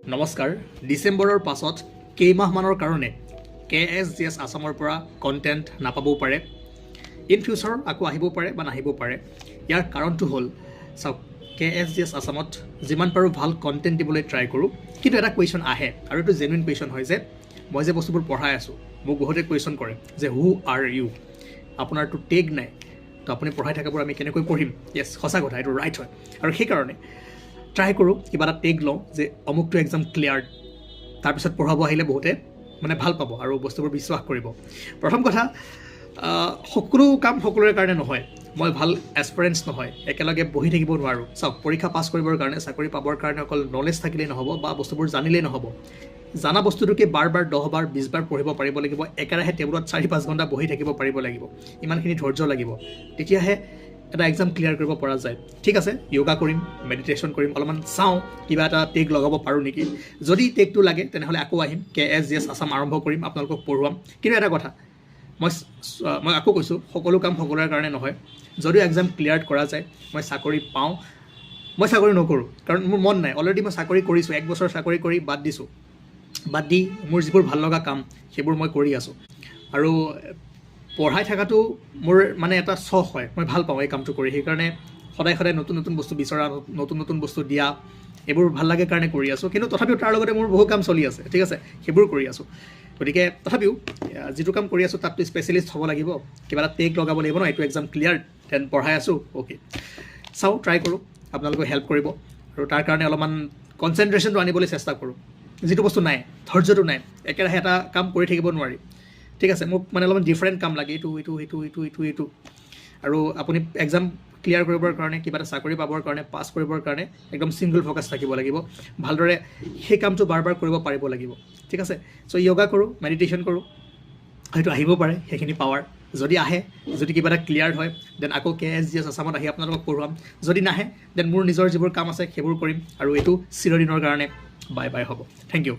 নমস্কাৰ। ডিচেম্বৰৰ পাছত কেইমাহমানৰ কাৰণে KSGS আছামৰ পৰা কণ্টেণ্ট নাপাবও পাৰে। ইন ফিউচাৰ আকৌ আহিবও পাৰে বা নাহিবও পাৰে। ইয়াৰ কাৰণটো হ'ল চাওক, KSGS আছামত যিমান পাৰোঁ ভাল কণ্টেণ্ট দিবলৈ ট্ৰাই কৰোঁ, কিন্তু এটা কুৱেশ্যন আহে, আৰু এইটো জেনুইন কুৱেশ্যন হয় যে মই যে বস্তুবোৰ পঢ়াই আছোঁ, মোক বহুতে কুৱেশ্যন কৰে যে হু আৰ ইউ, আপোনাৰতো টেগ নাই, তো আপুনি পঢ়াই থকাবোৰ আমি কেনেকৈ পঢ়িম। য়েছ, সঁচা কথা, এইটো ৰাইট হয়। আৰু সেইকাৰণে ট্ৰাই কৰোঁ কিবা এটা টেগ লওঁ যে অমুকটো এক্সাম ক্লিয়াৰ, তাৰপিছত পঢ়াব আহিলে বহুতে ভাল পাব আৰু বস্তুবোৰ বিশ্বাস কৰিব। প্ৰথম কথা, সকলো কাম সকলোৰে কাৰণে নহয়। মই ভাল এক্সপিৰিয়েঞ্চ নহয়, একেলগে বহি থাকিব নোৱাৰোঁ। চাওক, পৰীক্ষা পাছ কৰিবৰ কাৰণে, চাকৰি পাবৰ কাৰণে অকল নলেজ থাকিলেই নহ'ব বা বস্তুবোৰ জানিলেই নহ'ব। জানা বস্তুটোকে বাৰ 10 বাৰ 20 বাৰ পঢ়িব পাৰিব লাগিব। একেৰাহে টেবুলত 4-5 ঘণ্টা বহি থাকিব পাৰিব লাগিব। ইমানখিনি ধৈৰ্য লাগিব, তেতিয়াহে এটা এক্সাম ক্লিয়াৰ কৰিব পৰা যায়। ঠিক আছে, য়োগা কৰিম, মেডিটেশ্যন কৰিম, অলপমান চাওঁ কিবা এটা টেগ লগাব পাৰোঁ নেকি। যদি টেগটো লাগে তেনেহ'লে আকৌ আহিম, KSGS আছাম আৰম্ভ কৰিম, আপোনালোকক পঢ়ুৱাম। কিন্তু এটা কথা, মই আকৌ কৈছোঁ, সকলো কাম সকলোৰে কাৰণে নহয়। যদিও এক্সাম ক্লিয়াৰ কৰা যায়, মই চাকৰি পাওঁ, মই চাকৰি নকৰোঁ, কাৰণ মোৰ মন নাই। অলৰেডি মই চাকৰি কৰিছোঁ, 1 বছৰ চাকৰি কৰি বাদ দিছোঁ। বাদ দি মোৰ যিবোৰ ভাল লগা কাম সেইবোৰ মই কৰি আছোঁ। আৰু পঢ়াই থকাটো মোৰ এটা চখ হয়, মই ভাল পাওঁ এই কামটো কৰি। সেইকাৰণে সদায় নতুন নতুন বস্তু বিচৰা, নতুন বস্তু দিয়া, এইবোৰ ভাল লাগে কাৰণে কৰি আছোঁ। কিন্তু তথাপিও তাৰ লগতে মোৰ বহু কাম চলি আছে, ঠিক আছে, সেইবোৰ কৰি আছোঁ। গতিকে তথাপিও যিটো কাম কৰি আছোঁ তাততো স্পেচিয়েলিষ্ট হ'ব লাগিব, কিবা এটা টেগ লগাব লাগিব ন। এইটো এক্সাম ক্লিয়াৰ, দেন পঢ়াই আছোঁ, অ'কে। চাওঁ, ট্ৰাই কৰোঁ, আপোনালোকে হেল্প কৰিব। আৰু তাৰ কাৰণে অলপমান কনচেনট্ৰেশ্যনটো আনিবলৈ চেষ্টা কৰোঁ। যিটো বস্তু নাই, ধৈৰ্যটো নাই, একেৰাহে এটা কাম কৰি থাকিব নোৱাৰি। ঠিক আছে, মোক অলপমান ডিফাৰেণ্ট কাম লাগে, এইটো। আৰু আপুনি এক্সাম ক্লিয়াৰ কৰিবৰ কাৰণে, কিবা এটা চাকৰি পাবৰ কাৰণে, পাছ কৰিবৰ কাৰণে একদম ছিংগল ফ'কাছ থাকিব লাগিব। ভালদৰে সেই কামটো বাৰ কৰিব পাৰিব লাগিব। ঠিক আছে, চ' য়োগা কৰোঁ, মেডিটেশ্যন কৰোঁ, হয়তো আহিব পাৰে সেইখিনি পাৱাৰ। যদি আহে, যদি কিবা এটা ক্লিয়াৰ হয়, দেন আকৌ KSGS আছামত আহি আপোনালোকক পঢ়ুৱাম। যদি নাহে, দেন মোৰ নিজৰ যিবোৰ কাম আছে সেইবোৰ কৰিম। আৰু এইটো চিৰদিনৰ কাৰণে বাই বাই হ'ব। Thank U.